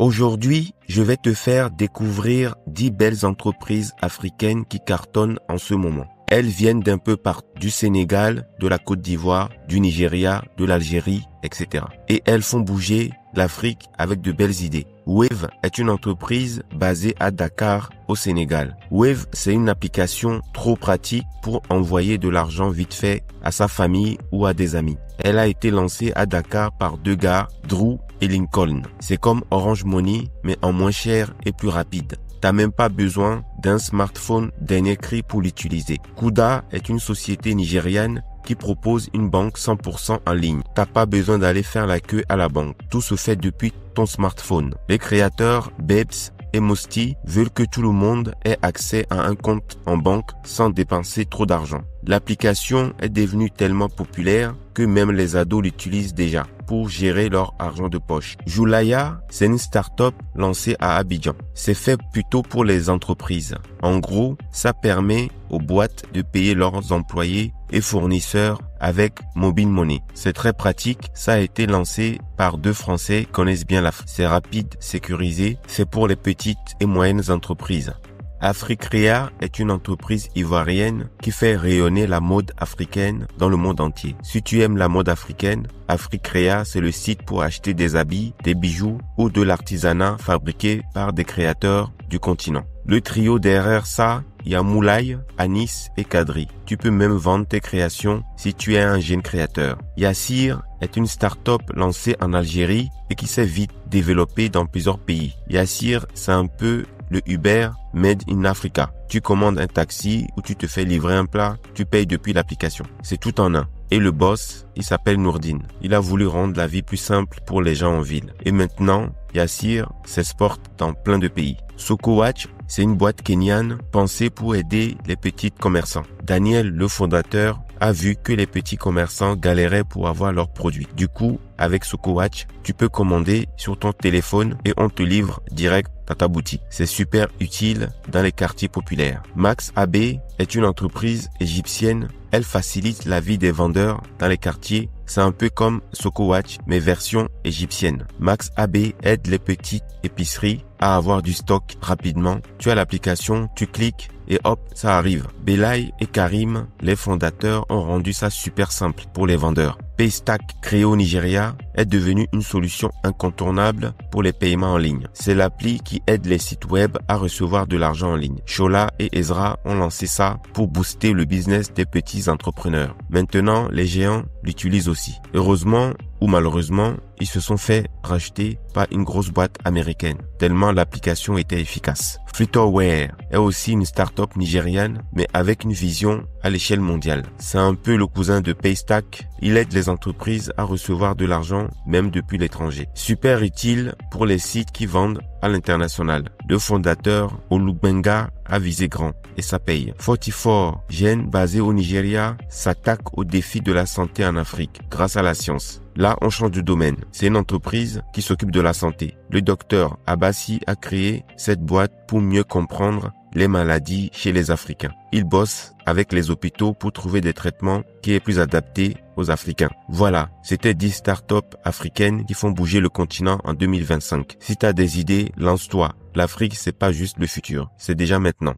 Aujourd'hui, je vais te faire découvrir 10 belles entreprises africaines qui cartonnent en ce moment. Elles viennent d'un peu partout, du Sénégal, de la Côte d'Ivoire, du Nigeria, de l'Algérie, etc. Et elles font bouger l'Afrique avec de belles idées. Wave est une entreprise basée à Dakar, au Sénégal. Wave, c'est une application trop pratique pour envoyer de l'argent vite fait à sa famille ou à des amis. Elle a été lancée à Dakar par deux gars, Drew et Lincoln. C'est comme Orange Money, mais en moins cher et plus rapide. T'as même pas besoin d'un smartphone dernier cri pour l'utiliser. Kuda est une société nigériane qui propose une banque 100% en ligne. T'as pas besoin d'aller faire la queue à la banque. Tout se fait depuis ton smartphone. Les créateurs Babes et Mosti veulent que tout le monde ait accès à un compte en banque sans dépenser trop d'argent. L'application est devenue tellement populaire que même les ados l'utilisent déjà pour gérer leur argent de poche. Joulaya, c'est une start-up lancée à Abidjan. C'est fait plutôt pour les entreprises. En gros, ça permet aux boîtes de payer leurs employés et fournisseurs avec mobile money. C'est très pratique. Ça a été lancé par deux Français qui connaissent bien l'Afrique. C'est rapide, sécurisé. C'est pour les petites et moyennes entreprises. Africrea est une entreprise ivoirienne qui fait rayonner la mode africaine dans le monde entier. Si tu aimes la mode africaine, Africrea, c'est le site pour acheter des habits, des bijoux ou de l'artisanat fabriqué par des créateurs du continent. Le trio derrière ça, il y a Moulay, Anis et Kadri. Tu peux même vendre tes créations si tu es un jeune créateur. Yassir est une start-up lancée en Algérie et qui s'est vite développée dans plusieurs pays. Yassir, c'est un peu le Uber Made in Africa. Tu commandes un taxi ou tu te fais livrer un plat, tu payes depuis l'application. C'est tout en un. Et le boss, il s'appelle Nourdine. Il a voulu rendre la vie plus simple pour les gens en ville. Et maintenant, Yassir s'exporte dans plein de pays. Sokowatch, c'est une boîte kenyane pensée pour aider les petits commerçants. Daniel, le fondateur, a vu que les petits commerçants galéraient pour avoir leurs produits. Du coup, avec Sokowatch, tu peux commander sur ton téléphone et on te livre direct à ta boutique. C'est super utile dans les quartiers populaires. Max AB est une entreprise égyptienne. Elle facilite la vie des vendeurs dans les quartiers. C'est un peu comme Sokowatch, mais version égyptienne. Max AB aide les petites épiceries à avoir du stock rapidement. Tu as l'application, tu cliques et hop, ça arrive. Belay et Karim, les fondateurs, ont rendu ça super simple pour les vendeurs. Paystack, créé au Nigeria, est devenu une solution incontournable pour les paiements en ligne. C'est l'appli qui aide les sites web à recevoir de l'argent en ligne. Shola et Ezra ont lancé ça pour booster le business des petits entrepreneurs. Maintenant, les géants l'utilisent aussi. Heureusement ou malheureusement, ils se sont fait racheter par une grosse boîte américaine, tellement l'application était efficace. Flutterware est aussi une start-up nigériane, mais avec une vision à l'échelle mondiale. C'est un peu le cousin de Paystack. Il aide les entreprises à recevoir de l'argent, même depuis l'étranger. Super utile pour les sites qui vendent à l'international. Le fondateur, Olubenga, a visé grand et ça paye. 44, jeune basé au Nigeria, s'attaque au défi de la santé en Afrique grâce à la science. Là, on change de domaine. C'est une entreprise qui s'occupe de la santé. Le docteur Abassi a créé cette boîte pour mieux comprendre les maladies chez les Africains. Il bosse avec les hôpitaux pour trouver des traitements qui est plus adaptés aux Africains. Voilà, c'était 10 startups africaines qui font bouger le continent en 2025. Si tu as des idées, lance-toi. L'Afrique, c'est pas juste le futur, c'est déjà maintenant.